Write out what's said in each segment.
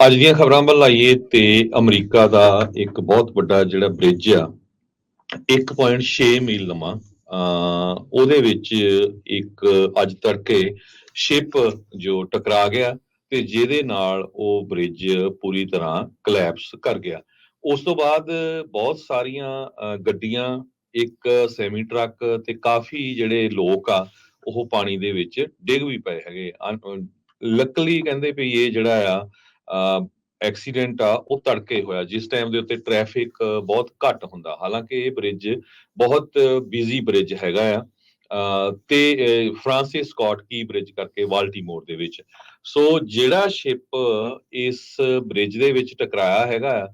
ਅੱਜ ਦੀਆਂ ਖਬਰਾਂ ਵੱਲ ਆਈਏ ਤੇ ਅਮਰੀਕਾ ਦਾ ਇੱਕ ਬਹੁਤ ਵੱਡਾ ਜਿਹੜਾ ਬ੍ਰਿਜ ਆ 1.6 ਮੀਲ ਲੰਮਾ ਉਹਦੇ ਵਿੱਚ ਇੱਕ ਅੱਜ ਤੜਕੇ ਸ਼ਿਪ ਜੋ ਟਕਰਾ ਗਿਆ ਤੇ ਜਿਹਦੇ ਨਾਲ ਉਹ ਬ੍ਰਿਜ ਪੂਰੀ ਤਰ੍ਹਾਂ ਕਲੈਪਸ ਕਰ ਗਿਆ। ਉਸ ਤੋਂ ਬਾਅਦ ਬਹੁਤ ਸਾਰੀਆਂ ਗੱਡੀਆਂ, ਇੱਕ ਸੈਮੀ ਟਰੱਕ ਤੇ ਕਾਫੀ ਜਿਹੜੇ ਲੋਕ ਆ ਉਹ ਪਾਣੀ ਦੇ ਵਿੱਚ ਡਿੱਗ ਵੀ ਪਏ ਹੈਗੇ। ਲੱਕਲੀ ਕਹਿੰਦੇ ਵੀ ਇਹ ਜਿਹੜਾ ਆ ਐਕਸੀਡੈਂਟ ਆ ਉਹ ਤੜਕੇ ਹੋਇਆ, ਜਿਸ ਟਾਈਮ ਦੇ ਉੱਤੇ ਟ੍ਰੈਫਿਕ ਬਹੁਤ ਘੱਟ ਹੁੰਦਾ। ਹਾਲਾਂਕਿ ਇਹ ਬ੍ਰਿਜ ਬਹੁਤ ਬਿਜ਼ੀ ਬ੍ਰਿਜ ਹੈਗਾ ਆ ਤੇ ਫਰਾਂਸਿਸ ਸਕਾਟ ਕੀ ਬ੍ਰਿਜ ਕਰਕੇ ਬਾਲਟੀਮੋਰ ਦੇ ਵਿੱਚ। ਸੋ ਜਿਹੜਾ ਸ਼ਿਪ ਇਸ ਬ੍ਰਿਜ ਦੇ ਵਿੱਚ ਟਕਰਾਇਆ ਹੈਗਾ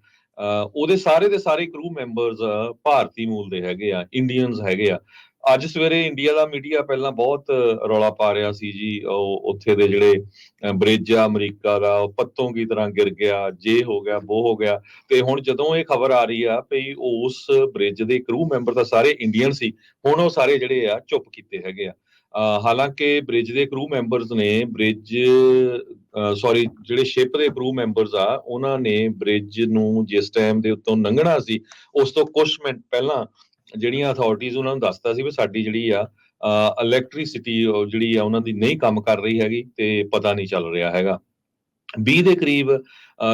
ਉਹਦੇ ਸਾਰੇ ਦੇ ਸਾਰੇ ਕਰੂ ਮੈਂਬਰਸ ਭਾਰਤੀ ਮੂਲ ਦੇ ਹੈਗੇ ਆ, ਇੰਡੀਅਨਸ ਹੈਗੇ ਆ। ਅੱਜ ਸਵੇਰੇ ਇੰਡੀਆ ਦਾ ਮੀਡੀਆ ਪਹਿਲਾਂ ਬਹੁਤ ਰੌਲਾ ਪਾ ਰਿਹਾ ਸੀ ਜੀ, ਉਹ ਉੱਥੇ ਦੇ ਜਿਹੜੇ ਬ੍ਰਿਜ ਆ ਅਮਰੀਕਾ ਦਾ ਉਹ ਪੱਤੋਂ ਕੀ ਤਰ੍ਹਾਂ ਗਿਰ ਗਿਆ, ਜੇ ਹੋ ਗਿਆ ਵੋ ਹੋ ਗਿਆ। ਤੇ ਹੁਣ ਜਦੋਂ ਇਹ ਖਬਰ ਆ ਰਹੀ ਆ ਵੀ ਉਸ ਬ੍ਰਿਜ ਦੇ ਕਰੂ ਮੈਂਬਰ ਤਾਂ ਸਾਰੇ ਇੰਡੀਅਨ ਸੀ, ਹੁਣ ਉਹ ਸਾਰੇ ਜਿਹੜੇ ਆ ਚੁੱਪ ਕੀਤੇ ਹੈਗੇ ਆ। ਹਾਲਾਂਕਿ ਬ੍ਰਿਜ ਦੇ ਕਰੂ ਮੈਂਬਰਸ ਨੇ ਜਿਹੜੇ ਸ਼ਿਪ ਦੇ ਕਰੂ ਮੈਂਬਰਸ ਆ ਉਹਨਾਂ ਨੇ ਬ੍ਰਿਜ ਨੂੰ ਜਿਸ ਟਾਈਮ ਦੇ ਉੱਤੋਂ ਲੰਘਣਾ ਸੀ ਉਸ ਤੋਂ ਕੁਝ ਮਿੰਟ ਪਹਿਲਾਂ ਜਿਹੜੀਆਂ ਅਥਾਰਟੀਜ਼ ਉਹਨਾਂ ਨੂੰ ਦੱਸਤਾ ਸੀ ਵੀ ਸਾਡੀ ਜਿਹੜੀ ਆ ਇਲੈਕਟ੍ਰਿਸਿਟੀ ਜਿਹੜੀ ਆ ਉਹਨਾਂ ਦੀ ਨਹੀਂ ਕੰਮ ਕਰ ਰਹੀ ਹੈਗੀ ਤੇ ਪਤਾ ਨਹੀਂ ਚੱਲ ਰਿਹਾ ਹੈਗਾ। 20 ਦੇ ਕਰੀਬ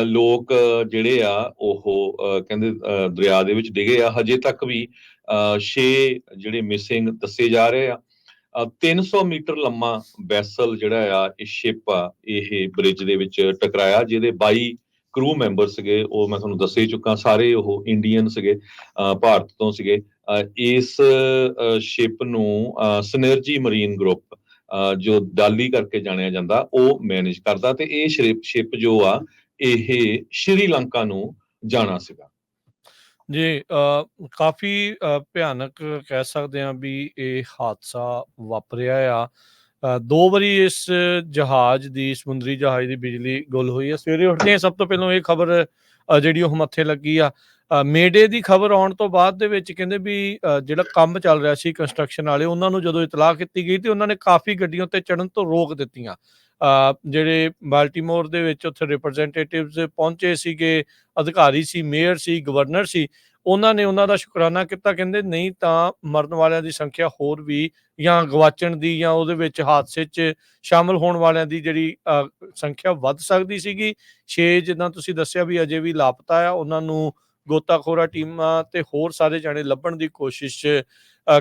ਲੋਕ ਜਿਹੜੇ ਆ ਉਹ ਕਹਿੰਦੇ ਦਰਿਆ ਦੇ ਵਿੱਚ ਡਿੱਗੇ ਆ। ਹਜੇ ਤੱਕ ਵੀ 6 ਜਿਹੜੇ ਮਿਸਿੰਗ ਦੱਸੇ ਜਾ ਰਹੇ ਆ। 300 ਮੀਟਰ ਲੰਮਾ ਵੈਸਲ ਜਿਹੜਾ ਆ ਇਹ ਸ਼ਿਪ ਆ ਇਹ ਬ੍ਰਿਜ ਦੇ ਵਿੱਚ ਟਕਰਾਇਆ, ਜਿਹਦੇ 22 ਕਰੂ ਮੈਂਬਰ ਸੀਗੇ। ਉਹ ਮੈਂ ਤੁਹਾਨੂੰ ਦੱਸ ਹੀ ਚੁੱਕਾ, ਸਾਰੇ ਉਹ ਇੰਡੀਅਨ ਸੀਗੇ, ਭਾਰਤ ਤੋਂ ਸੀਗੇ। ਇਸ ਸ਼ਿਪ ਨੂੰ ਸਿਨਰਜੀ ਮਰੀਨ ਗਰੁੱਪ ਜੋ ਡਾਲੀ ਕਰਕੇ ਜਾਣਿਆ ਜਾਂਦਾ ਉਹ ਮੈਨੇਜ ਕਰਦਾ ਤੇ ਇਹ ਸ਼ਿਪ ਜੋ ਆ ਇਹ ਸ਼੍ਰੀਲੰਕਾ ਨੂੰ ਜਾਣਾ ਸੀਗਾ। ਜੀ ਕਾਫੀ ਭਿਆਨਕ ਕਹਿ ਸਕਦੇ ਹਾਂ ਵੀ ਇਹ ਹਾਦਸਾ ਵਾਪਰਿਆ ਆ। 2 ਵਾਰੀ ਇਸ ਜਹਾਜ਼ ਦੀ, ਸਮੁੰਦਰੀ ਜਹਾਜ਼ ਦੀ ਬਿਜਲੀ ਗੁੱਲ ਹੋਈ ਆ। ਸਵੇਰੇ ਉੱਠਦੇ ਸਭ ਤੋਂ ਪਹਿਲਾਂ ਇਹ ਖਬਰ ਜਿਹੜੀ ਉਹ ਮੱਥੇ ਲੱਗੀ ਆ। ਮੇਡੇ ਦੀ ਖਬਰ ਆਉਣ ਤੋਂ ਬਾਅਦ ਦੇ ਵਿੱਚ ਕਹਿੰਦੇ ਵੀ ਜਿਹੜਾ ਕੰਮ ਚੱਲ ਰਿਹਾ ਸੀ ਕੰਸਟਰਕਸ਼ਨ ਵਾਲੇ, ਉਹਨਾਂ ਨੂੰ ਜਦੋਂ ਇਤਲਾਹ ਕੀਤੀ ਗਈ ਤੇ ਉਹਨਾਂ ਨੇ ਕਾਫੀ ਗੱਡੀਆਂ ਉੱਤੇ ਚੜ੍ਹਨ ਤੋਂ ਰੋਕ ਦਿੱਤੀਆਂ। ਜਿਹੜੇ ਬਾਲਟੀਮੋਰ ਦੇ ਵਿੱਚ ਉੱਥੇ ਰਿਪਰੈਜ਼ੈਂਟੇਟਿਵਸ ਪਹੁੰਚੇ ਸੀਗੇ, ਅਧਿਕਾਰੀ ਸੀ, ਮੇਅਰ ਸੀ, ਗਵਰਨਰ ਸੀ, ਉਹਨਾਂ ਨੇ ਉਹਨਾਂ ਦਾ ਸ਼ੁਕਰਾਨਾ ਕੀਤਾ। ਕਹਿੰਦੇ ਨਹੀਂ ਤਾਂ ਮਰਨ ਵਾਲਿਆਂ ਦੀ ਸੰਖਿਆ ਹੋਰ ਵੀ, ਜਾਂ ਗਵਾਚਣ ਦੀ ਜਾਂ ਉਹਦੇ ਵਿੱਚ ਹਾਦਸੇ 'ਚ ਸ਼ਾਮਲ ਹੋਣ ਵਾਲਿਆਂ ਦੀ ਜਿਹੜੀ ਸੰਖਿਆ ਵੱਧ ਸਕਦੀ ਸੀਗੀ। 6 ਜਿੱਦਾਂ ਤੁਸੀਂ ਦੱਸਿਆ ਵੀ ਅਜੇ ਵੀ ਲਾਪਤਾ ਆ, ਉਹਨਾਂ ਨੂੰ ਗੋਤਾਖੋਰਾ ਟੀਮਾਂ ਤੇ ਹੋਰ ਸਾਰੇ ਜਾਣੇ ਲੱਭਣ ਦੀ ਕੋਸ਼ਿਸ਼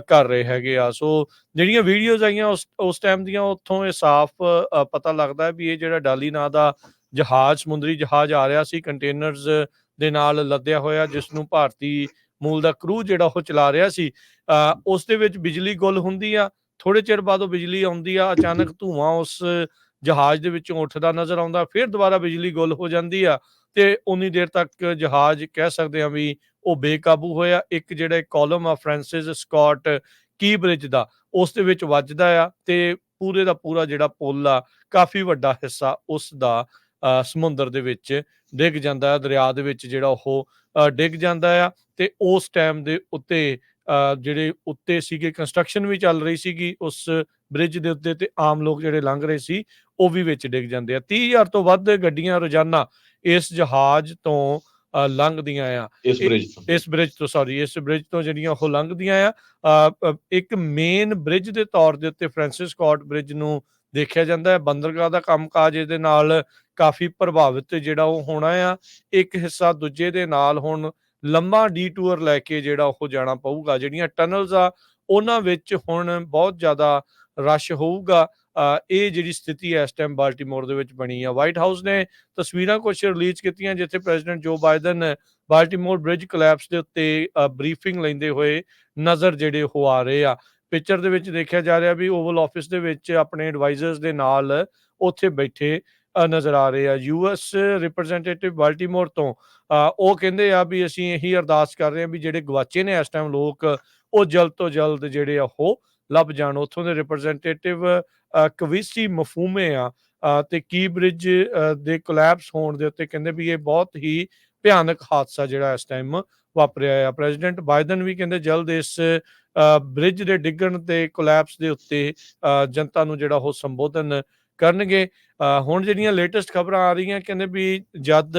ਕਰ ਰਹੇ ਹੈਗੇ ਆ। ਸੋ ਜਿਹੜੀਆਂ ਵੀਡੀਓਜ਼ ਆਈਆਂ ਉਸ ਟਾਈਮ ਦੀਆਂ, ਉੱਥੋਂ ਇਹ ਸਾਫ਼ ਪਤਾ ਲੱਗਦਾ ਵੀ ਇਹ ਜਿਹੜਾ ਡਾਲੀ ਨਾਂ ਦਾ ਜਹਾਜ਼, ਸਮੁੰਦਰੀ ਜਹਾਜ਼ ਆ ਰਿਹਾ ਸੀ ਕੰਟੇਨਰਸ ਦੇ ਨਾਲ ਲੱਦਿਆ ਹੋਇਆ, ਜਿਸ ਨੂੰ ਭਾਰਤੀ ਮੂਲ ਦਾ ਕਰੂ ਜਿਹੜਾ ਉਹ ਚਲਾ ਰਿਹਾ ਸੀ। ਉਸ ਦੇ ਵਿੱਚ ਬਿਜਲੀ ਗੁੱਲ ਹੁੰਦੀ ਆ, ਥੋੜੇ ਚਿਰ ਬਾਅਦ ਉਹ ਬਿਜਲੀ ਆਉਂਦੀ ਆ, ਅਚਾਨਕ ਧੂੰਆਂ ਉਸ ਜਹਾਜ਼ ਦੇ ਵਿੱਚੋਂ ਉੱਠਦਾ ਨਜ਼ਰ ਆਉਂਦਾ, ਫਿਰ ਦੁਬਾਰਾ ਬਿਜਲੀ ਗੁੱਲ ਹੋ ਜਾਂਦੀ ਆ ਤੇ ਉਨੀ ਦੇਰ ਤੱਕ ਜਹਾਜ਼ ਕਹਿ ਸਕਦੇ ਆ ਵੀ ਉਹ ਬੇਕਾਬੂ ਹੋਇਆ। ਇੱਕ ਜਿਹੜਾ ਕਾਲਮ ਆ ਫਰਾਂਸਿਸ ਸਕਾਟ ਕੀ ਬ੍ਰਿਜ ਦਾ, ਉਸ ਦੇ ਵਿੱਚ ਵੱਜਦਾ ਆ ਤੇ ਪੂਰੇ ਦਾ ਪੂਰਾ ਜਿਹੜਾ ਪੁੱਲ ਆ, ਕਾਫੀ ਵੱਡਾ ਹਿੱਸਾ ਉਸ ਦਾ ਸਮੁੰਦਰ ਦੇ ਵਿੱਚ ਡਿੱਗ ਜਾਂਦਾ, ਦਰਿਆ ਦੇ ਵਿੱਚ ਜਿਹੜਾ ਉਹ ਡਿੱਗ ਜਾਂਦਾ ਆ। ਤੇ ਉਸ ਟਾਈਮ ਦੇ ਉੱਤੇ ਜਿਹੜੇ ਉੱਤੇ ਸੀਗੇ, ਕੰਸਟਰਕਸ਼ਨ ਵੀ ਚੱਲ ਰਹੀ ਸੀਗੀ ਉਸ ਬ੍ਰਿਜ ਦੇ ਉੱਤੇ, ਤੇ ਆਮ ਲੋਕ ਜਿਹੜੇ ਲੰਘ ਰਹੇ ਸੀ ਉਹ ਵੀ ਵਿੱਚ ਡਿੱਗ ਜਾਂਦੇ ਆ। 30,000 ਤੋਂ ਵੱਧ ਗੱਡੀਆਂ ਰੋਜ਼ਾਨਾ ਇਸ ਜਹਾਜ਼ ਤੋਂ ਲੰਘਦੀਆਂ ਆ, ਇਸ ਬ੍ਰਿਜ ਤੋਂ ਜਿਹੜੀਆਂ ਉਹ ਲੰਘਦੀਆਂ ਆ। ਇੱਕ ਮੇਨ ਬ੍ਰਿਜ ਦੇ ਤੌਰ ਦੇ ਉੱਤੇ ਫਰਾਂਸਿਸ ਸਕਾਟ ਬ੍ਰਿਜ ਨੂੰ ਦੇਖਿਆ ਜਾਂਦਾ ਹੈ। ਬੰਦਰਗਾਹ ਦਾ ਕੰਮਕਾਜ ਇਹਦੇ ਨਾਲ ਕਾਫੀ ਪ੍ਰਭਾਵਿਤ ਜਿਹੜਾ ਉਹ ਹੋਣਾ ਆ। ਇੱਕ ਹਿੱਸਾ ਦੂਜੇ ਦੇ ਨਾਲ ਹੁਣ ਲੰਮਾ ਡੀਟੂਅਰ ਲੈ ਕੇ ਜਿਹੜਾ ਉਹ ਜਾਣਾ ਪਊਗਾ। ਜਿਹੜੀਆਂ ਟਨਲਸ ਆ ਉਹਨਾਂ ਵਿੱਚ ਹੁਣ ਬਹੁਤ ਜ਼ਿਆਦਾ ਰਸ਼ ਹੋਊਗਾ। ਇਹ ਜਿਹੜੀ ਸਥਿਤੀ ਇਸ ਟਾਈਮ ਬਾਲਟੀਮੋਰ ਦੇ ਵਿੱਚ ਬਣੀ ਆ। ਵਾਈਟ ਹਾਊਸ ਨੇ ਤਸਵੀਰਾਂ ਕੁਝ ਰਿਲੀਜ਼ ਕੀਤੀਆਂ ਜਿੱਥੇ ਪ੍ਰੈਜ਼ੀਡੈਂਟ ਜੋ ਬਾਈਡਨ ਬਾਲਟੀਮੋਰ ਬ੍ਰਿਜ ਕੋਲੈਪਸ ਦੇ ਉੱਤੇ ਬਰੀਫਿੰਗ ਲੈਂਦੇ ਹੋਏ ਨਜ਼ਰ ਜਿਹੜੇ ਉਹ ਆ ਰਹੇ ਆ। ਪਿਕਚਰ ਦੇ ਵਿੱਚ ਦੇਖਿਆ ਜਾ ਰਿਹਾ ਵੀ ਓਵਲ ਆਫਿਸ ਦੇ ਵਿੱਚ ਆਪਣੇ ਐਡਵਾਈਜ਼ਰਸ ਦੇ ਨਾਲ ਉੱਥੇ ਬੈਠੇ ਨਜ਼ਰ ਆ ਰਹੇ ਆ। US ਰਿਪਰੈਜ਼ੈਂਟੇਟਿਵ ਬਾਲਟੀਮੋਰ ਤੋਂ ਉਹ ਕਹਿੰਦੇ ਆ ਵੀ ਅਸੀਂ ਇਹੀ ਅਰਦਾਸ ਕਰ ਰਹੇ ਹਾਂ ਵੀ ਜਿਹੜੇ ਗਵਾਚੇ ਨੇ ਇਸ ਟਾਈਮ ਲੋਕ, ਉਹ ਜਲਦ ਤੋਂ ਜਲਦ ਜਿਹੜੇ ਆ ਉਹ ਲੱਭ ਜਾਣ। ਉੱਥੋਂ ਦੇ ਰਿਪਰੈਜ਼ੈਂਟੇਟਿਵ ਕਵਿਸੀ ਮਫੂਮੇ ਆ ਤੇ ਕੀ ਬ੍ਰਿਜ ਦੇ ਕੋਲੈਪਸ ਹੋਣ ਦੇ ਉੱਤੇ ਕਹਿੰਦੇ ਵੀ ਇਹ ਬਹੁਤ ਹੀ ਭਿਆਨਕ ਹਾਦਸਾ ਜਿਹੜਾ ਇਸ ਟਾਈਮ ਵਾਪਰਿਆ ਆ। ਪ੍ਰੈਜ਼ੀਡੈਂਟ ਬਾਈਡਨ ਵੀ ਕਹਿੰਦੇ ਜਲਦ ਇਸ ਬ੍ਰਿਜ ਦੇ ਡਿੱਗਣ ਤੇ ਕੋਲੈਪਸ ਦੇ ਉੱਤੇ ਜਨਤਾ ਨੂੰ ਜਿਹੜਾ ਉਹ ਸੰਬੋਧਨ ਕਰਨਗੇ। ਹੁਣ ਜਿਹੜੀਆਂ ਲੇਟੈਸਟ ਖਬਰਾਂ ਆ ਰਹੀਆਂ, ਕਹਿੰਦੇ ਵੀ ਜਦ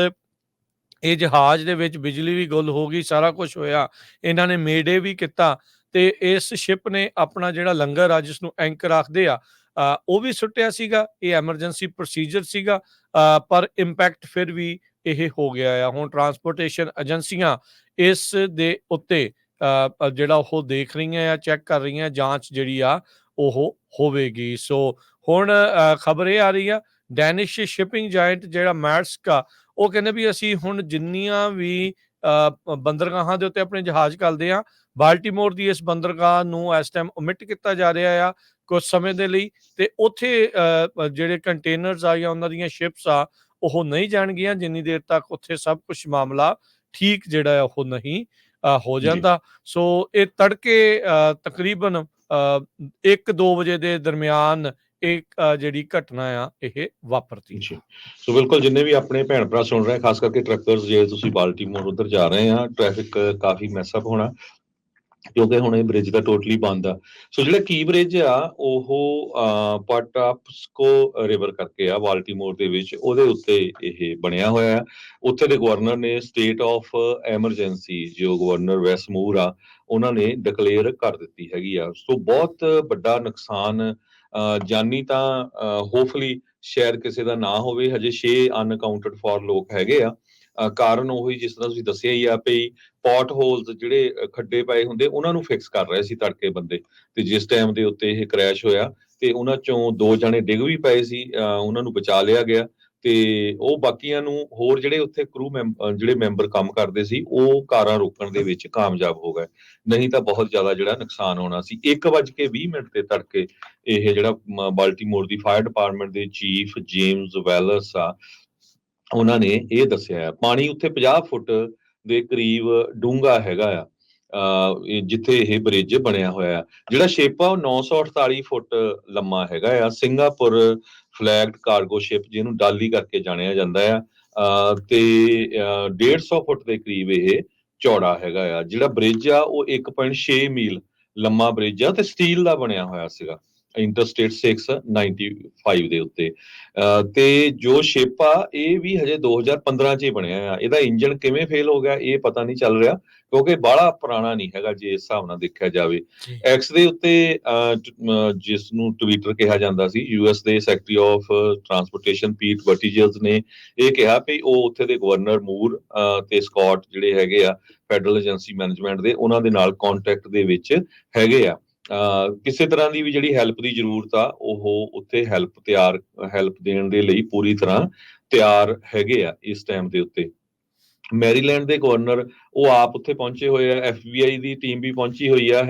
ਇਹ ਜਹਾਜ਼ ਦੇ ਵਿੱਚ ਬਿਜਲੀ ਵੀ ਗੁੱਲ ਹੋ ਗਈ, ਸਾਰਾ ਕੁਝ ਹੋਇਆ, ਇਹਨਾਂ ਨੇ ਮੇਡੇ ਵੀ ਕੀਤਾ ਤੇ ਇਸ ਸ਼ਿਪ ਨੇ ਆਪਣਾ ਜਿਹੜਾ ਲੰਗਰ ਆ ਜਿਸਨੂੰ ਐਂਕਰ ਆਖਦੇ ਆ, ਉਹ ਵੀ ਸੁੱਟਿਆ ਸੀਗਾ। ਇਹ ਐਮਰਜੈਂਸੀ ਪ੍ਰੋਸੀਜਰ ਸੀਗਾ, ਪਰ ਇੰਪੈਕਟ ਫਿਰ ਵੀ ਇਹ ਹੋ ਗਿਆ ਆ। ਹੁਣ ਟਰਾਂਸਪੋਰਟੇਸ਼ਨ ਏਜੰਸੀਆਂ ਇਸ ਦੇ ਉੱਤੇ ਜਿਹੜਾ ਉਹ ਦੇਖ ਰਹੀਆਂ ਆ, ਚੈੱਕ ਕਰ ਰਹੀਆਂ, ਜਾਂਚ ਜਿਹੜੀ ਆ ਉਹ ਹੋਵੇਗੀ। ਸੋ ਹੁਣ ਖਬਰ ਇਹ ਆ ਰਹੀ ਆ, ਡੈਨਿਸ਼ ਸ਼ਿਪਿੰਗ ਜਾਇੰਟ ਜਿਹੜਾ ਮੈਰਸਕ ਆ, ਉਹ ਕਹਿੰਦੇ ਵੀ ਅਸੀਂ ਹੁਣ ਜਿੰਨੀਆਂ ਵੀ ਬੰਦਰਗਾਹਾਂ ਦੇ ਉੱਤੇ ਆਪਣੇ ਜਹਾਜ਼ ਘੱਲਦੇ ਆ, ਬਾਲਟੀਮੋਰ ਦੀ ਇਸ ਬੰਦਰਗਾਹ ਨੂੰ ਇਸ ਟਾਈਮ ਓਮਿਟ ਕੀਤਾ ਜਾ ਰਿਹਾ ਆ ਕੁਝ ਸਮੇਂ ਦੇ ਲਈ, ਤੇ ਉੱਥੇ ਜਿਹੜੇ ਕੰਟੇਨਰਸ ਆ ਜਾਂ ਉਹਨਾਂ ਦੀਆਂ ਸ਼ਿਪਸ ਆ ਉਹ ਨਹੀਂ ਜਾਣਗੀਆਂ ਜਿੰਨੀ ਦੇਰ ਤੱਕ ਉੱਥੇ ਸਭ ਕੁਝ ਮਾਮਲਾ ਠੀਕ ਜਿਹੜਾ ਆ ਉਹ ਨਹੀਂ ਹੋ ਜੀ ਜਾਂਦਾ। ਸੋ ਇਹ ਤੜਕੇ ਤਕਰੀਬਨ 1-2 ਵਜੇ ਦੇ ਦਰਮਿਆਨ ਇਹ ਜਿਹੜੀ ਘਟਨਾ ਆ ਇਹ ਵਾਪਰਤੀ। ਜੀ ਸੋ ਬਿਲਕੁਲ, ਜਿੰਨੇ ਵੀ ਆਪਣੇ ਭੈਣ ਭਰਾ ਸੁਣ ਰਹੇ, ਖਾਸ ਕਰਕੇ ਟਰੱਕਰਸ, ਜੇ ਤੁਸੀਂ ਬਾਲਟੀਮੋਰ ਉਧਰ ਜਾ ਰਹੇ ਆ, ਟ੍ਰੈਫਿਕ ਕਾਫੀ ਮੈਸਅਪ ਹੋਣਾ ਕਿਉਂਕਿ ਹੁਣ ਇਹ ਬ੍ਰਿਜ ਤਾਂ ਟੋਟਲੀ ਬੰਦ ਆ। ਸੋ ਜਿਹੜਾ ਕੀ ਬ੍ਰਿਜ ਆ ਉਹ ਪਟਾਪਸਕੋ ਰਿਵਰ ਕਰਕੇ ਆ ਬਾਲਟੀਮੋਰ ਦੇ ਵਿੱਚ, ਉਹਦੇ ਉੱਤੇ ਇਹ ਬਣਿਆ ਹੋਇਆ ਆ। ਉੱਥੇ ਦੇ ਗਵਰਨਰ ਨੇ ਸਟੇਟ ਆਫ ਐਮਰਜੈਂਸੀ, ਜੋ ਗਵਰਨਰ ਵੈਸ ਮੂਰ ਆ, ਉਹਨਾਂ ਨੇ ਡਿਕਲੇਅਰ ਕਰ ਦਿੱਤੀ ਹੈਗੀ ਆ। ਸੋ ਬਹੁਤ ਵੱਡਾ ਨੁਕਸਾਨ, ਜਾਨੀ ਤਾਂ ਹੋਪਫੁਲੀ ਸ਼ਾਇਦ ਕਿਸੇ ਦਾ ਨਾ ਹੋਵੇ। ਹਜੇ 6 ਅਨਅਕਾਊਂਟਡ ਫॉर ਲੋਕ ਹੈਗੇ ਆ। ਕਾਰਨ ਉਹੀ ਜਿਸ ਤਰ੍ਹਾਂ ਤੁਸੀਂ ਦੱਸਿਆ ਹੀ ਆ ਵੀ ਪੋਟ ਹੋਲਸ, ਜਿਹੜੇ ਖੱਡੇ ਪਏ ਹੁੰਦੇ, ਉਹਨਾਂ ਨੂੰ ਫਿਕਸ ਕਰ ਰਹੇ ਸੀ ਤੜਕੇ ਬੰਦੇ, ਤੇ ਜਿਸ ਟਾਈਮ ਦੇ ਉੱਤੇ ਇਹ ਕ੍ਰੈਸ਼ ਹੋਇਆ ਤੇ ਉਹਨਾਂ ਚੋਂ 2 ਜਣੇ ਡਿੱਗ ਵੀ ਪਏ ਸੀ, ਉਹਨਾਂ ਨੂੰ ਬਚਾ ਲਿਆ ਗਿਆ ਤੇ ਉਹ ਬਾਕੀਆਂ ਨੂੰ, ਹੋਰ ਜਿਹੜੇ ਉੱਥੇ ਜਿਹੜੇ ਮੈਂਬਰ ਕੰਮ ਕਰਦੇ ਸੀ, ਉਹ ਕਾਰਾਂ ਰੋਕਣ ਦੇ ਵਿੱਚ ਕਾਮਯਾਬ ਹੋ ਗਏ। ਨਹੀਂ ਤਾਂ ਬਹੁਤ ਜ਼ਿਆਦਾ ਜਿਹੜਾ ਨੁਕਸਾਨ ਹੋਣਾ ਸੀ। 1:20 ਤੇ ਤੜਕੇ ਇਹ ਜਿਹੜਾ ਬਾਲਟੀਮੋਰ ਦੀ ਫਾਇਰ ਡਿਪਾਰਟਮੈਂਟ ਦੇ ਚੀਫ ਜੇਮਸ ਵੈਲਸ ਆ, ਉਹਨਾਂ ਨੇ ਇਹ ਦੱਸਿਆ ਆ। ਪਾਣੀ ਉੱਥੇ 50 ਫੁੱਟ ਦੇ ਕਰੀਬ ਡੂੰਘਾ ਹੈਗਾ ਆ, ਜਿੱਥੇ ਇਹ ਬ੍ਰਿਜ ਬਣਿਆ ਹੋਇਆ ਆ। ਜਿਹੜਾ ਸ਼ਿਪ ਆ ਉਹ 948 ਫੁੱਟ ਲੰਮਾ ਹੈਗਾ ਆ। ਸਿੰਗਾਪੁਰ ਫਲੈਗਡ ਕਾਰਗੋ ਸ਼ਿਪ, ਜਿਹਨੂੰ ਡਾਲੀ ਕਰਕੇ ਜਾਣਿਆ ਜਾਂਦਾ ਆ, ਤੇ 150 ਫੁੱਟ ਦੇ ਕਰੀਬ ਇਹ ਚੌੜਾ ਹੈਗਾ ਆ। ਜਿਹੜਾ ਬ੍ਰਿਜ ਆ ਉਹ 1.6 ਮੀਲ ਲੰਮਾ ਬ੍ਰਿਜ ਆ ਤੇ ਸਟੀਲ ਦਾ ਬਣਿਆ ਹੋਇਆ ਸੀਗਾ, ਇੰਟਰਸਟੇਟ 695 ਦੇ ਉੱਤੇ। ਤੇ ਜੋ ਸ਼ਿਪ ਆ ਇਹ ਵੀ ਹਜੇ 2015 ਚ ਹੀ ਬਣਿਆ ਆ। ਇਹਦਾ ਇੰਜਨ ਕਿਵੇਂ ਫੇਲ ਹੋ ਗਿਆ ਇਹ ਪਤਾ ਨਹੀਂ ਚੱਲ ਰਿਹਾ, ਕਿਉਂਕਿ ਬਾਹਲਾ ਪੁਰਾਣਾ ਨਹੀਂ ਹੈਗਾ ਜੇ ਇਸ ਹਿਸਾਬ ਨਾਲ ਦੇਖਿਆ ਜਾਵੇ। ਐਕਸ ਦੇ ਉੱਤੇ ਜਿਸ ਨੂੰ ਟਵਿੱਟਰ ਕਿਹਾ ਜਾਂਦਾ ਸੀ, ਯੂਐਸ ਦੇ ਸੈਕਟਰੀ ਆਫ ਟਰਾਂਸਪੋਰਟੇਸ਼ਨ ਪੀਟ ਬਟੀਜਰਸ ਨੇ ਇਹ ਕਿਹਾ ਵੀ ਉਹ ਉੱਥੇ ਦੇ ਗਵਰਨਰ ਮੂਰ ਤੇ ਸਕਾਟ ਜਿਹੜੇ ਹੈਗੇ ਆ ਫੈਡਰਲ ਏਜੰਸੀ ਮੈਨੇਜਮੈਂਟ ਦੇ, ਉਹਨਾਂ ਦੇ ਨਾਲ ਕੰਟੈਕਟ ਦੇ ਵਿੱਚ ਹੈਗੇ ਆ। ਕਿਸੇ ਤਰ੍ਹਾਂ ਦੀ ਵੀ ਜਿਹੜੀ ਹੈਲਪ ਦੀ ਜ਼ਰੂਰਤ ਆ, ਉਹ ਉੱਥੇ ਹੈਲਪ ਦੇਣ ਦੇ ਲਈ ਪੂਰੀ ਤਰ੍ਹਾਂ ਤਿਆਰ ਹੈਗੇ ਆ ਇਸ ਟਾਈਮ ਦੇ ਉੱਤੇ। ਮੈਰੀਲੈਂਡ ਦੇ ਗਵਰਨਰ ਉਹ ਆਪ ਉੱਥੇ ਪਹੁੰਚੇ ਹੋਏ ਆ, FBI ਦੀ ਟੀਮ ਵੀ ਪਹੁੰਚੀ ਹੋਈ ਆ।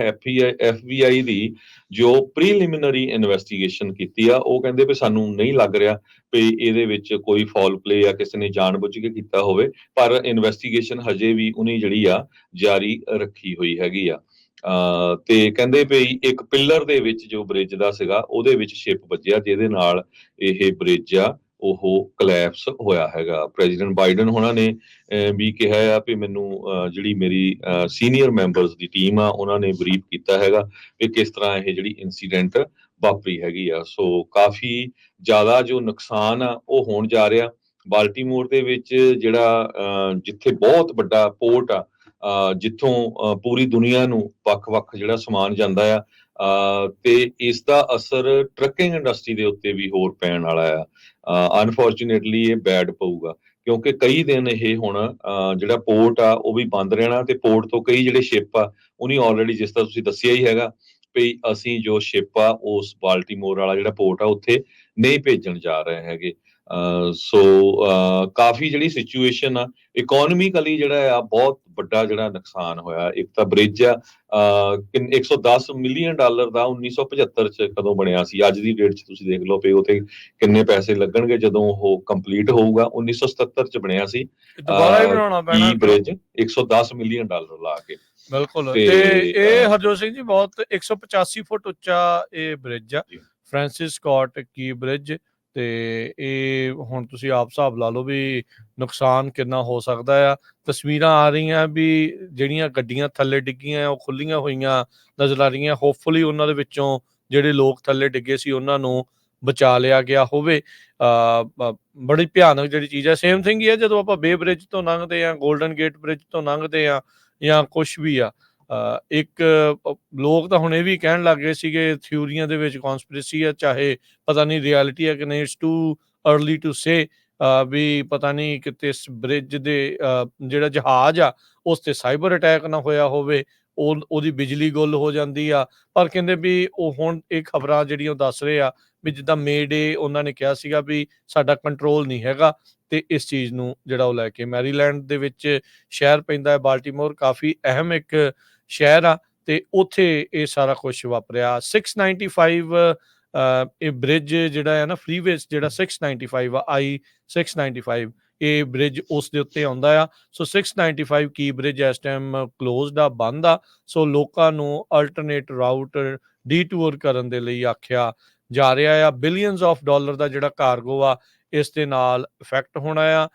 FBI ਦੀ ਜੋ ਪ੍ਰੀਲਿਮਿਨਰੀ ਇਨਵੈਸਟੀਗੇਸ਼ਨ ਕੀਤੀ ਆ, ਉਹ ਕਹਿੰਦੇ ਵੀ ਸਾਨੂੰ ਨਹੀਂ ਲੱਗ ਰਿਹਾ ਵੀ ਇਹਦੇ ਵਿੱਚ ਕੋਈ ਫਾਉਲ ਪਲੇ ਆ, ਕਿਸੇ ਨੇ ਜਾਣਬੁੱਝ ਕੇ ਕੀਤਾ ਹੋਵੇ, ਪਰ ਇਨਵੈਸਟੀਗੇਸ਼ਨ ਹਜੇ ਵੀ ਉਹਨੇ ਜਿਹੜੀ ਆ ਜਾਰੀ ਰੱਖੀ ਹੋਈ ਹੈਗੀ ਆ। ਤੇ ਕਹਿੰਦੇ ਵੀ ਇੱਕ ਪਿੱਲਰ ਦੇ ਵਿੱਚ ਜੋ ਬ੍ਰਿਜ ਦਾ ਸੀਗਾ, ਉਹਦੇ ਵਿੱਚ ਸ਼ਿਪ ਵੱਜਿਆ, ਜਿਹਦੇ ਨਾਲ ਇਹ ਬ੍ਰਿਜ ਆ ਉਹ ਕਲੈਪਸ ਹੋਇਆ ਹੈਗਾ। ਪ੍ਰੈਜ਼ੀਡੈਂਟ ਬਾਈਡਨ ਹੋਣਾ ਨੇ ਵੀ ਕਿਹਾ ਆ ਵੀ ਮੈਨੂੰ ਜਿਹੜੀ ਮੇਰੀ ਸੀਨੀਅਰ ਮੈਂਬਰਸ ਦੀ ਟੀਮ ਆ, ਉਹਨਾਂ ਨੇ ਬਰੀਫ ਕੀਤਾ ਹੈਗਾ ਵੀ ਕਿਸ ਤਰ੍ਹਾਂ ਇਹ ਜਿਹੜੀ ਇਨਸੀਡੈਂਟ ਵਾਪਰੀ ਹੈਗੀ ਆ। ਸੋ ਕਾਫੀ ਜ਼ਿਆਦਾ ਜੋ ਨੁਕਸਾਨ ਆ ਉਹ ਹੋਣ ਜਾ ਰਿਹਾ। ਬਾਲਟੀਮੋਰ ਦੇ ਵਿੱਚ ਜਿਹੜਾ ਜਿੱਥੇ ਬਹੁਤ ਵੱਡਾ ਪੋਰਟ ਆ, ਜਿੱਥੋਂ ਪੂਰੀ ਦੁਨੀਆ ਨੂੰ ਵੱਖ-ਵੱਖ ਜਿਹੜਾ ਸਮਾਨ ਜਾਂਦਾ ਆ, ਤੇ ਇਸ ਦਾ ਅਸਰ ਟਰੱਕਿੰਗ ਇੰਡਸਟਰੀ ਦੇ ਉੱਤੇ ਵੀ ਹੋਰ ਪੈਣ ਵਾਲਾ ਆ। ਅਨਫੋਰਚੂਨੇਟਲੀ ਇਹ ਬੈਡ ਪਊਗਾ, ਕਿਉਂਕਿ ਕਈ ਦਿਨ ਇਹ ਹੁਣ ਜਿਹੜਾ ਪੋਰਟ ਆ ਉਹ ਵੀ ਬੰਦ ਰਹਿਣਾ, ਤੇ ਪੋਰਟ ਤੋਂ ਕਈ ਜਿਹੜੇ ਸ਼ਿਪ ਆ ਉਹਨੀ ਆਲਰੇਡੀ, ਜਿਸ ਤਰ੍ਹਾਂ ਤੁਸੀਂ ਦੱਸਿਆ ਹੀ ਹੈਗਾ ਵੀ ਅਸੀਂ ਜੋ ਸ਼ਿਪ ਆ ਉਸ ਬਾਲਟੀਮੋਰ ਵਾਲਾ ਜਿਹੜਾ ਪੋਰਟ ਆ ਉੱਥੇ ਨਹੀਂ ਭੇਜਣ ਜਾ ਰਹੇ ਹੈਗੇ। ਸੋ ਕਾਫੀ ਜਿਹੜੀ ਸਿਚੁਏਸ਼ਨ ਆ, ਇਕੋਨੋਮਿਕਲੀ ਜਿਹੜਾ ਆ ਬਹੁਤ ਵੱਡਾ ਜਿਹੜਾ ਨੁਕਸਾਨ ਹੋਇਆ। ਇੱਕ ਤਾਂ ਬ੍ਰਿਜ ਆ $110 ਮਿਲੀਅਨ ਦਾ 1975 ਚ ਕਦੋਂ ਬਣਿਆ ਸੀ, ਅੱਜ ਦੀ ਡੇਟ ਚ ਤੁਸੀਂ ਦੇਖ ਲਓ ਵੀ ਉਹਤੇ ਕਿੰਨੇ ਪੈਸੇ ਲੱਗਣਗੇ ਜਦੋਂ ਉਹ ਕੰਪਲੀਟ ਹੋਊਗਾ। 1977 ਚ ਬਣਿਆ ਸੀ ਦੁਬਾਰਾ ਹੀ ਬਣਾਉਣਾ ਪੈਣਾ ਬ੍ਰਿਜ, $110 ਮਿਲੀਅਨ ਲਾ ਕੇ। ਬਿਲਕੁਲ। ਤੇ ਇਹ ਹਰਜੋਤ ਸਿੰਘ ਜੀ ਬਹੁਤ 185 ਫੁੱਟ ਉੱਚਾ ਇਹ ਬ੍ਰਿਜ ਆ, ਫ੍ਰਾਂਸਿਸ ਸਕਾਟ ਕੀ ਬ੍ਰਿਜ। ਤੇ ਇਹ ਹੁਣ ਤੁਸੀਂ ਆਪ ਹਿਸਾਬ ਲਾ ਲਓ ਵੀ ਨੁਕਸਾਨ ਕਿੰਨਾ ਹੋ ਸਕਦਾ ਆ। ਤਸਵੀਰਾਂ ਆ ਰਹੀਆਂ ਵੀ ਜਿਹੜੀਆਂ ਗੱਡੀਆਂ ਥੱਲੇ ਡਿੱਗੀਆਂ ਉਹ ਖੁੱਲੀਆਂ ਹੋਈਆਂ ਨਜ਼ਰ ਆ ਰਹੀਆਂ। ਹੋਪਫੁਲੀ ਉਹਨਾਂ ਦੇ ਵਿੱਚੋਂ ਜਿਹੜੇ ਲੋਕ ਥੱਲੇ ਡਿੱਗੇ ਸੀ ਉਹਨਾਂ ਨੂੰ ਬਚਾ ਲਿਆ ਗਿਆ ਹੋਵੇ। ਬੜੀ ਭਿਆਨਕ ਜਿਹੜੀ ਚੀਜ਼ ਹੈ। ਸੇਮ ਥਿੰਗ ਹੀ ਹੈ ਜਦੋਂ ਆਪਾਂ ਬੇ ਬ੍ਰਿਜ ਤੋਂ ਲੰਘਦੇ ਹਾਂ, ਗੋਲਡਨ ਗੇਟ ਬ੍ਰਿਜ ਤੋਂ ਲੰਘਦੇ ਹਾਂ, ਜਾਂ ਕੁਛ ਵੀ ਆ। ਇੱਕ ਲੋਕ ਤਾਂ ਹੁਣ ਇਹ ਵੀ ਕਹਿਣ ਲੱਗ ਗਏ ਸੀਗੇ ਥਿਊਰੀਆਂ ਦੇ ਵਿੱਚ ਕੌਨਸਪੀਰੇਸੀ ਆ, ਚਾਹੇ ਪਤਾ ਨਹੀਂ ਰਿਐਲਿਟੀ ਹੈ ਕਿ ਨਹੀਂ, it's too early to say, ਵੀ ਪਤਾ ਨਹੀਂ ਕਿਤੇ ਇਸ ਬ੍ਰਿਜ ਦੇ ਜਿਹੜਾ ਜਹਾਜ਼ ਆ ਉਸ ਤੇ ਸਾਈਬਰ ਅਟੈਕ ਨਾ ਹੋਇਆ ਹੋਵੇ, ਉਹਦੀ ਬਿਜਲੀ ਗੁੱਲ ਹੋ ਜਾਂਦੀ ਆ। ਪਰ ਕਹਿੰਦੇ ਵੀ ਉਹ ਹੁਣ ਇਹ ਖਬਰਾਂ ਜਿਹੜੀਆਂ ਉਹ ਦੱਸ ਰਹੇ ਆ ਵੀ ਜਿੱਦਾਂ ਮੇ ਡੇ ਉਹਨਾਂ ਨੇ ਕਿਹਾ ਸੀਗਾ ਵੀ ਸਾਡਾ ਕੰਟਰੋਲ ਨਹੀਂ ਹੈਗਾ, ਤੇ ਇਸ ਚੀਜ਼ ਨੂੰ ਜਿਹੜਾ ਉਹ ਲੈ ਕੇ ਮੈਰੀਲੈਂਡ ਦੇ ਵਿੱਚ ਸ਼ਹਿਰ ਪੈਂਦਾ ਹੈ ਬਾਲਟੀਮੋਰ, ਕਾਫੀ ਅਹਿਮ ਇੱਕ ਸ਼ਹਿਰ ਆ, ਤੇ ਉੱਥੇ ਇਹ ਸਾਰਾ ਕੁਝ ਵਾਪਰਿਆ। 695 ਇਹ ਬ੍ਰਿਜ ਜਿਹੜਾ ਹੈ ਨਾ, ਫਰੀਵੇਜ਼ ਜਿਹੜਾ 695 ਆ, I-695, ਇਹ ਬ੍ਰਿਜ ਉਸ ਦੇ ਉੱਤੇ ਆਉਂਦਾ ਆ। ਸੋ 695 ਕੀ ਬ੍ਰਿਜ ਇਸ ਟਾਈਮ ਕਲੋਜ਼ਡ ਆ, ਬੰਦ ਆ। ਸੋ ਲੋਕਾਂ ਨੂੰ ਅਲਟਰਨੇਟ ਰਾਊਟ ਡੀਟੂਰ ਕਰਨ ਦੇ ਲਈ ਆਖਿਆ ਜਾ ਰਿਹਾ ਆ। ਬਿਲੀਅਨਸ ਆਫ ਡਾਲਰ ਦਾ ਜਿਹੜਾ ਕਾਰਗੋ ਆ ਇਸ ਦੇ ਨਾਲ ਇਫੈਕਟ ਹੋਣਾ ਆ।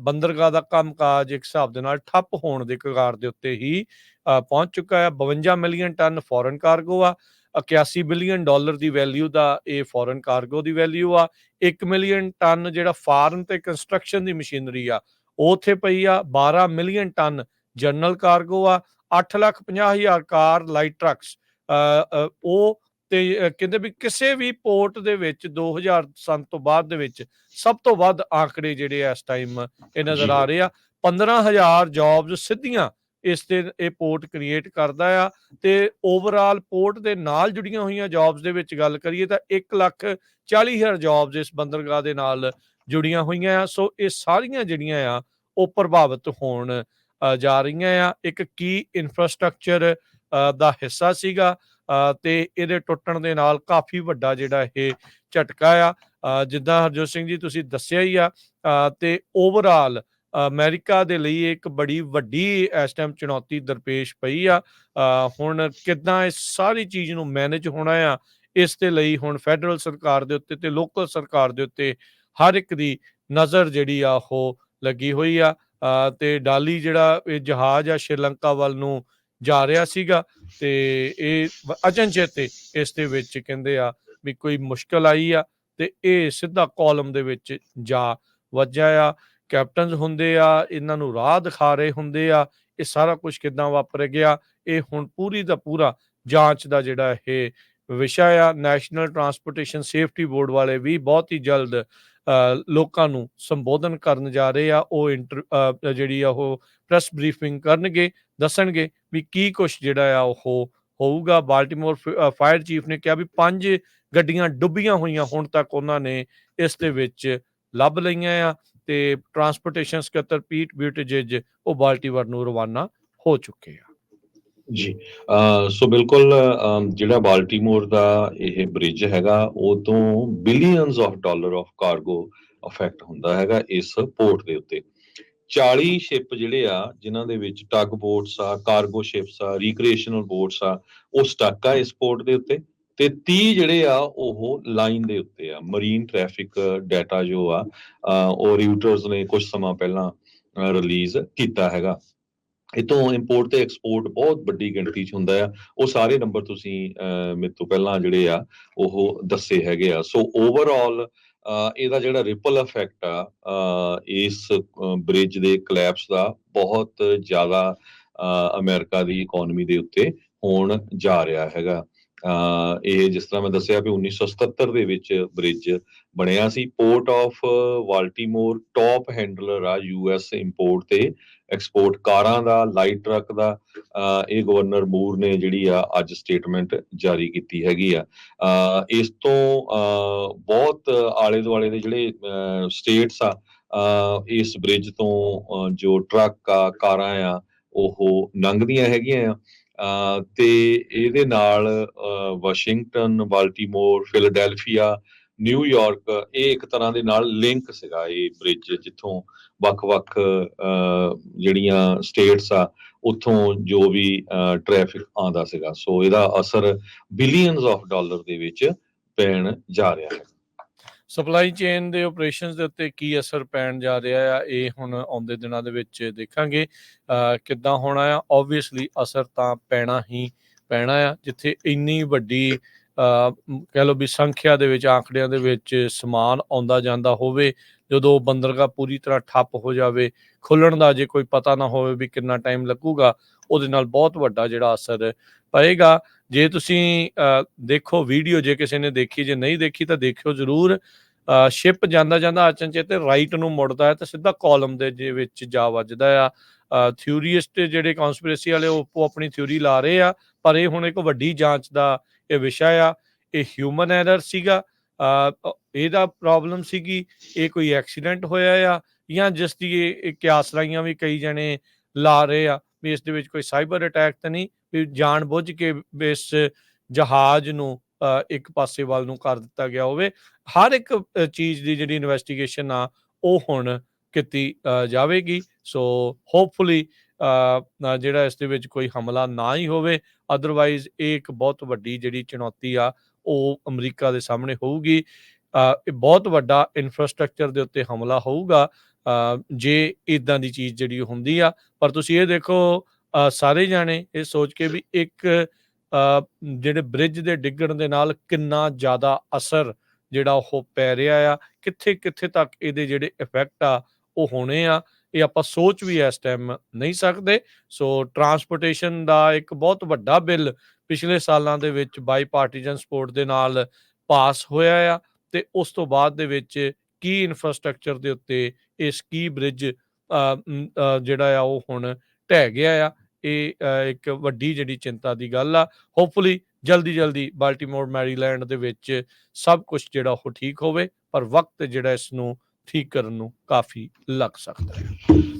ਬੰਦਰਗਾਹ ਦਾ ਕੰਮਕਾਜ ਇੱਕ ਹਿਸਾਬ ਦੇ ਨਾਲ ਠੱਪ ਹੋਣ ਦੇ ਕਗਾਰ ਦੇ ਉੱਤੇ ਹੀ ਪਹੁੰਚ ਚੁੱਕਾ ਆ। 52 ਮਿਲੀਅਨ ਟਨ ਫੋਰਨ ਕਾਰਗੋ ਆ। 81 ਬਿਲੀਅਨ ਡਾਲਰ ਦੀ ਵੈਲਿਊ ਦਾ ਇਹ ਫੋਰਨ ਕਾਰਗੋ ਦੀ ਵੈਲਿਊ ਆ। 1 ਮਿਲੀਅਨ ਟਨ ਜਿਹੜਾ ਫਾਰਮ ਤੇ ਕੰਸਟਰਕਸ਼ਨ ਦੀ ਮਸ਼ੀਨਰੀ ਆ ਉਹ ਉੱਥੇ ਪਈ ਆ। 12 ਮਿਲੀਅਨ ਟਨ ਜਨਰਲ ਕਾਰਗੋ ਆ। 8,50,000 ਕਾਰ, ਲਾਈਟ ਟਰੱਕਸ, ਉਹ ਤੇ ਕਹਿੰਦੇ ਵੀ ਕਿਸੇ ਵੀ ਪੋਰਟ ਦੇ ਵਿੱਚ 2000 ਸੰਨ ਤੋਂ ਬਾਅਦ ਦੇ ਵਿੱਚ ਸਭ ਤੋਂ ਵੱਧ ਆંકੜੇ ਜਿਹੜੇ ਇਸ ਟਾਈਮ ਇਹ ਨਜ਼ਰ ਆ ਰਹੇ ਆ। 15,000 ਜੌਬਸ ਸਿੱਧੀਆਂ ਇਸ ਤੇ ਇਹ ਪੋਰਟ ਕ੍ਰੀਏਟ ਕਰਦਾ ਆ, ਤੇ ਓਵਰਆਲ ਪੋਰਟ ਦੇ ਨਾਲ ਜੁੜੀਆਂ ਹੋਈਆਂ ਜੌਬਸ ਦੇ ਵਿੱਚ ਗੱਲ ਕਰੀਏ ਤਾਂ 1,40,000 ਜੌਬਸ ਇਸ ਬੰਦਰਗਾਹ ਦੇ ਨਾਲ ਜੁੜੀਆਂ ਹੋਈਆਂ ਆ। ਸੋ ਇਹ ਸਾਰੀਆਂ ਜਿਹੜੀਆਂ ਆ ਉਹ ਪ੍ਰਭਾਵਿਤ ਹੋਣ ਜਾ ਰਹੀਆਂ ਆ। ਇੱਕ ਕੀ ਇਨਫਰਾਸਟ੍ਰਕਚਰ ਦਾ ਹਿੱਸਾ ਸੀਗਾ, ਤੇ ਇਹਦੇ ਟੁੱਟਣ ਦੇ ਨਾਲ ਕਾਫੀ ਵੱਡਾ ਜਿਹੜਾ ਇਹ ਝਟਕਾ ਆ। ਜਿੱਦਾਂ ਹਰਜੋਤ ਸਿੰਘ ਜੀ ਤੁਸੀਂ ਦੱਸਿਆ ਹੀ ਆ, ਤੇ ਓਵਰਆਲ ਅਮਰੀਕਾ ਦੇ ਲਈ ਇੱਕ ਬੜੀ ਵੱਡੀ ਇਸ ਟਾਈਮ ਚੁਣੌਤੀ ਦਰਪੇਸ਼ ਪਈ ਆ। ਹੁਣ ਕਿੱਦਾਂ ਇਸ ਸਾਰੀ ਚੀਜ਼ ਨੂੰ ਮੈਨੇਜ ਹੋਣਾ ਆ, ਇਸ ਦੇ ਲਈ ਹੁਣ ਫੈਡਰਲ ਸਰਕਾਰ ਦੇ ਉੱਤੇ ਤੇ ਲੋਕਲ ਸਰਕਾਰ ਦੇ ਉੱਤੇ ਹਰ ਇੱਕ ਦੀ ਨਜ਼ਰ ਜਿਹੜੀ ਆ ਉਹ ਲੱਗੀ ਹੋਈ ਆ। ਤੇ ਡਾਲੀ ਜਿਹੜਾ ਇਹ ਜਹਾਜ਼ ਆ ਸ਼੍ਰੀਲੰਕਾ ਵੱਲ ਨੂੰ ਜਾ ਰਿਹਾ ਸੀਗਾ, ਤੇ ਇਹ ਅਚਨਚੇਤੇ ਇਸ ਦੇ ਵਿੱਚ ਕਹਿੰਦੇ ਆ ਵੀ ਕੋਈ ਮੁਸ਼ਕਲ ਆਈ ਆ, ਤੇ ਇਹ ਸਿੱਧਾ ਕਾਲਮ ਦੇ ਵਿੱਚ ਜਾ ਵੱਜਿਆ ਆ। ਕੈਪਟਨਸ ਹੁੰਦੇ ਆ, ਇਹਨਾਂ ਨੂੰ ਰਾਹ ਦਿਖਾ ਰਹੇ ਹੁੰਦੇ ਆ, ਇਹ ਸਾਰਾ ਕੁਝ ਕਿੱਦਾਂ ਵਾਪਰ ਗਿਆ, ਇਹ ਹੁਣ ਪੂਰੀ ਦਾ ਪੂਰਾ ਜਾਂਚ ਦਾ ਜਿਹੜਾ ਇਹ ਵਿਸ਼ਾ ਆ। ਨੈਸ਼ਨਲ ਟਰਾਂਸਪੋਰਟੇਸ਼ਨ ਸੇਫਟੀ ਬੋਰਡ ਵਾਲੇ ਵੀ ਬਹੁਤ ਹੀ ਜਲਦ ਲੋਕਾਂ ਨੂੰ ਸੰਬੋਧਨ ਕਰਨ ਜਾ ਰਹੇ ਆ। ਉਹ ਜਿਹੜੀ ਆ ਉਹ ਪ੍ਰੈਸ ਬਰੀਫਿੰਗ ਕਰਨਗੇ, ਦੱਸਣਗੇ ਵੀ ਕੀ ਕੁਛ ਜਿਹੜਾ ਆ ਉਹ ਹੋਊਗਾ। ਬਾਲਟੀਮੋਰ ਫਾਇਰ ਚੀਫ ਨੇ ਕਿਹਾ ਵੀ 5 ਗੱਡੀਆਂ ਡੁੱਬੀਆਂ ਹੋਈਆਂ ਹੁਣ ਤੱਕ ਉਹਨਾਂ ਨੇ ਇਸ ਦੇ ਵਿੱਚ ਲੱਭ ਲਈਆਂ ਆ, ਤੇ ਟਰਾਂਸਪੋਰਟੇਸ਼ਨ ਸਕੱਤਰ ਪੀਟ ਬਿਊਟੀਜੇਜ ਉਹ ਬਾਲਟੀਮੋਰ ਨੂੰ ਰਵਾਨਾ ਹੋ ਚੁੱਕੇ ਆ। ਜੀ, ਸੋ ਬਿਲਕੁਲ ਜਿਹੜਾ ਬਾਲਟੀਮੋਰ ਦਾ ਇਹ ਬ੍ਰਿਜ ਹੈਗਾ ਉਹ ਤੋਂ billions of dollar of cargo affect ਹੁੰਦਾ ਹੈਗਾ ਇਸ ਪੋਰਟ ਦੇ ਉੱਤੇ। 40 ਸ਼ਿਪ ਜਿਹੜੇ ਆ ਜਿਨ੍ਹਾਂ ਦੇ ਵਿੱਚ ਟਗ ਬੋਟਸ ਆ, ਕਾਰਗੋ ਸ਼ਿਪਸ ਆ, ਰੀਕ੍ਰੀਏਸ਼ਨਲ ਬੋਟਸ ਆ, ਉਹ ਸਟਕ ਆ ਇਸ ਪੋਰਟ ਦੇ ਉੱਤੇ, ਤੇ 30 ਜਿਹੜੇ ਆ ਉਹ ਲਾਈਨ ਦੇ ਉੱਤੇ ਆ। ਮਰੀਨ ਟ੍ਰੈਫਿਕ ਡਾਟਾ ਜੋ ਆ ਉਹ ਰਿਊਟਰਸ ਨੇ ਕੁਝ ਸਮਾਂ ਪਹਿਲਾਂ ਰਿਲੀਜ਼ ਕੀਤਾ ਹੈਗਾ। ਇਤੋਂ ਇੰਪੋਰਟ ਤੇ ਐਕਸਪੋਰਟ ਬਹੁਤ ਵੱਡੀ ਗਿਣਤੀ 'ਚ ਹੁੰਦਾ ਆ। ਉਹ ਸਾਰੇ ਨੰਬਰ ਤੁਸੀਂ ਮੇਰੇ ਤੋਂ ਪਹਿਲਾਂ ਜਿਹੜੇ ਆ ਉਹ ਦੱਸੇ ਹੈਗੇ ਆ। ਸੋ ਓਵਰਆਲ ਇਹਦਾ ਜਿਹੜਾ ਰਿਪਲ ਇਫੈਕਟ ਆ ਇਸ ਬ੍ਰਿਜ ਦੇ ਕਲੈਪਸ ਦਾ ਬਹੁਤ ਜ਼ਿਆਦਾ ਅਮਰੀਕਾ ਦੀ ਇਕੋਨਮੀ ਦੇ ਉੱਤੇ ਹੋਣ ਜਾ ਰਿਹਾ ਹੈਗਾ। ਇਹ ਜਿਸ ਤਰ੍ਹਾਂ ਮੈਂ ਦੱਸਿਆ ਵੀ 1977 ਦੇ ਵਿੱਚ ਬ੍ਰਿਜ ਬਣਿਆ ਸੀ। Port of Baltimore top handler ਆ US ਇੰਪੋਰਟ ਤੇ ਐਕਸਪੋਰਟ ਕਾਰਾਂ ਦਾ, ਲਾਈਟ ਟਰੱਕ ਦਾ। ਇਹ ਗਵਰਨਰ ਮੂਰ ਨੇ ਜਿਹੜੀ ਆ ਅੱਜ ਸਟੇਟਮੈਂਟ ਜਾਰੀ ਕੀਤੀ ਹੈਗੀ ਆ। ਇਸ ਤੋਂ ਬਹੁਤ ਆਲੇ ਦੁਆਲੇ ਦੇ ਜਿਹੜੇ ਸਟੇਟਸ ਆ ਇਸ ਬ੍ਰਿਜ ਤੋਂ ਜੋ ਟਰੱਕ ਆ, ਕਾਰਾਂ ਆ ਉਹ ਲੰਘਦੀਆਂ ਹੈਗੀਆਂ ਆ। ਤੇ ਇਹਦੇ ਨਾਲ ਵਾਸ਼ਿੰਗਟਨ, ਬਾਲਟੀਮੋਰ, ਫਿਲਾਡੈਲਫੀਆ, ਨਿਊਯਾਰਕ ਇਹ ਇੱਕ ਤਰ੍ਹਾਂ ਦੇ ਨਾਲ ਲਿੰਕ ਸੀਗਾ ਇਹ ਬ੍ਰਿਜ, ਜਿੱਥੋਂ ਵੱਖ-ਵੱਖ ਜਿਹੜੀਆਂ ਸਟੇਟਸ ਆ ਉੱਥੋਂ ਜੋ ਵੀ ਟ੍ਰੈਫਿਕ ਆਉਂਦਾ ਸੀਗਾ। ਸੋ ਇਹਦਾ ਅਸਰ ਬਿਲੀਅਨਸ ਆਫ ਡਾਲਰ ਦੇ ਵਿੱਚ ਪੈਣ ਜਾ ਰਿਹਾ ਹੈ। ਸਪਲਾਈ ਚੇਨ ਦੇ ਆਪਰੇਸ਼ਨਸ ਦੇ ਉੱਤੇ ਕੀ ਅਸਰ ਪੈਣ ਜਾ ਰਿਹਾ ਆ, ਇਹ ਹੁਣ ਆਉਂਦੇ ਦਿਨਾਂ ਦੇ ਵਿੱਚ ਦੇਖਾਂਗੇ ਕਿੱਦਾਂ ਹੋਣਾ ਆ। ਓਬਵੀਅਸਲੀ ਅਸਰ ਤਾਂ ਪੈਣਾ ਹੀ ਪੈਣਾ ਆ, ਜਿੱਥੇ ਇੰਨੀ ਵੱਡੀ ਕਹਿ ਲਓ ਵੀ ਸੰਖਿਆ ਦੇ ਵਿੱਚ, ਆંકੜਿਆਂ ਦੇ ਵਿੱਚ ਸਮਾਨ ਆਉਂਦਾ ਜਾਂਦਾ ਹੋਵੇ, ਜਦੋਂ ਬੰਦਰਗਾਹ ਪੂਰੀ ਤਰ੍ਹਾਂ ਠੱਪ ਹੋ ਜਾਵੇ, ਖੁੱਲਣ ਦਾ ਜੇ ਕੋਈ ਪਤਾ ਨਾ ਹੋਵੇ ਵੀ ਕਿੰਨਾ ਟਾਈਮ ਲੱਗੂਗਾ, ਉਹਦੇ ਨਾਲ ਬਹੁਤ ਵੱਡਾ ਜਿਹੜਾ ਅਸਰ ਪਏਗਾ। ਜੇ ਤੁਸੀਂ ਦੇਖੋ ਵੀਡੀਓ, ਜੇ ਕਿਸੇ ਨੇ ਦੇਖੀ, ਜੇ ਨਹੀਂ ਦੇਖੀ ਤਾਂ ਦੇਖਿਓ ਜ਼ਰੂਰ। ਸ਼ਿਪ ਜਾਂਦਾ ਅਚਨਚੇਤ ਰਾਈਟ ਨੂੰ ਮੁੜਦਾ ਹੈ ਤੇ ਸਿੱਧਾ ਕਾਲਮ ਦੇ ਵਿੱਚ ਜਾ ਵੱਜਦਾ ਆ। ਥਿਊਰੀਸਟ ਜਿਹੜੇ ਕਨਸਪੀਰੇਸੀ ਵਾਲੇ ਉਹ ਆਪਣੀ ਥਿਊਰੀ ਲਾ ਰਹੇ ਆ, ਪਰ ਇਹ ਹੁਣ ਇੱਕ ਵੱਡੀ ਜਾਂਚ ਦਾ ਇਹ ਵਿਸ਼ਾ ਆ। ਇਹ ਹਿਊਮਨ ਐਰਰ ਸੀਗਾ, ਇਹਦਾ ਪ੍ਰੋਬਲਮ ਸੀਗੀ, ਇਹ ਕੋਈ ਐਕਸੀਡੈਂਟ ਹੋਇਆ ਆ, ਜਾਂ ਜਿਸ ਦੀ ਇਹ ਕਿਆਸ ਲਾਈਆਂ ਵੀ ਕਈ ਜਣੇ ਲਾ ਰਹੇ ਆ ਵੀ ਇਸ ਦੇ ਵਿੱਚ ਕੋਈ ਸਾਈਬਰ ਅਟੈਕ ਤਾਂ ਨਹੀਂ, ਵੀ ਜਾਣ ਬੁੱਝ ਕੇ ਇਸ ਜਹਾਜ਼ ਨੂੰ ਇੱਕ ਪਾਸੇ ਵੱਲ ਨੂੰ ਕਰ ਦਿੱਤਾ ਗਿਆ ਹੋਵੇ। ਹਰ ਇੱਕ ਚੀਜ਼ ਦੀ ਜਿਹੜੀ ਇਨਵੈਸਟੀਗੇਸ਼ਨ ਆ ਉਹ ਹੁਣ ਕੀਤੀ ਜਾਵੇਗੀ। ਸੋ ਹੋਪਫੁਲੀ ਜਿਹੜਾ ਇਸ ਦੇ ਵਿੱਚ ਕੋਈ ਹਮਲਾ ਨਾ ਹੀ ਹੋਵੇ, ਅਦਰਵਾਈਜ਼ ਇਹ ਇੱਕ ਬਹੁਤ ਵੱਡੀ ਜਿਹੜੀ ਚੁਣੌਤੀ ਆ ਉਹ ਅਮਰੀਕਾ ਦੇ ਸਾਹਮਣੇ ਹੋਊਗੀ। ਇਹ ਬਹੁਤ ਵੱਡਾ ਇਨਫਰਾਸਟ੍ਰਕਚਰ ਦੇ ਉੱਤੇ ਹਮਲਾ ਹੋਊਗਾ ਜੇ ਇੱਦਾਂ ਦੀ ਚੀਜ਼ ਜਿਹੜੀ ਹੁੰਦੀ ਆ। ਪਰ ਤੁਸੀਂ ਇਹ ਦੇਖੋ, ਸਾਰੇ ਜਾਣੇ ਇਹ ਸੋਚ ਕੇ ਵੀ ਇੱਕ ਜਿਹੜੇ ਬ੍ਰਿਜ ਦੇ ਡਿੱਗਣ ਦੇ ਨਾਲ ਕਿੰਨਾ ਜ਼ਿਆਦਾ ਅਸਰ ਜਿਹੜਾ ਉਹ ਪੈ ਰਿਹਾ ਆ, ਕਿੱਥੇ ਤੱਕ ਇਹਦੇ ਜਿਹੜੇ ਇਫੈਕਟ ਆ ਉਹ ਹੋਣੇ ਆ, ਇਹ ਆਪਾਂ ਸੋਚ ਵੀ ਇਸ ਟਾਈਮ ਨਹੀਂ ਸਕਦੇ। ਸੋ ਟਰਾਂਸਪੋਰਟੇਸ਼ਨ ਦਾ ਇੱਕ ਬਹੁਤ ਵੱਡਾ ਬਿੱਲ ਪਿਛਲੇ ਸਾਲਾਂ ਦੇ ਵਿੱਚ ਬਾਈਪਾਰਟੀਜਨ ਸਪੋਰਟ ਦੇ ਨਾਲ ਪਾਸ ਹੋਇਆ ਆ, ਤੇ ਉਸ ਤੋਂ ਬਾਅਦ ਦੇ ਵਿੱਚ ਕੀ ਇਨਫਰਾਸਟ੍ਰਕਚਰ ਦੇ ਉੱਤੇ ਇਹ ਸਕੀ ਬ੍ਰਿਜ ਜਿਹੜਾ ਆ ਉਹ ਹੁਣ ਢਹਿ ਗਿਆ ਆ। ਇਹ ਇੱਕ ਵੱਡੀ ਜਿਹੜੀ ਚਿੰਤਾ ਦੀ ਗੱਲ ਆ। ਹੋਪਫੁਲੀ ਜਲਦੀ ਬਾਲਟੀਮੋਰ, ਮੈਰੀਲੈਂਡ ਦੇ ਵਿੱਚ ਸਭ ਕੁਝ ਜਿਹੜਾ ਉਹ ਠੀਕ ਹੋਵੇ, ਪਰ ਵਕਤ ਜਿਹੜਾ ਇਸ ਨੂੰ ਠੀਕ ਕਰਨ ਨੂੰ ਕਾਫੀ ਲੱਗ ਸਕਦਾ ਹੈ।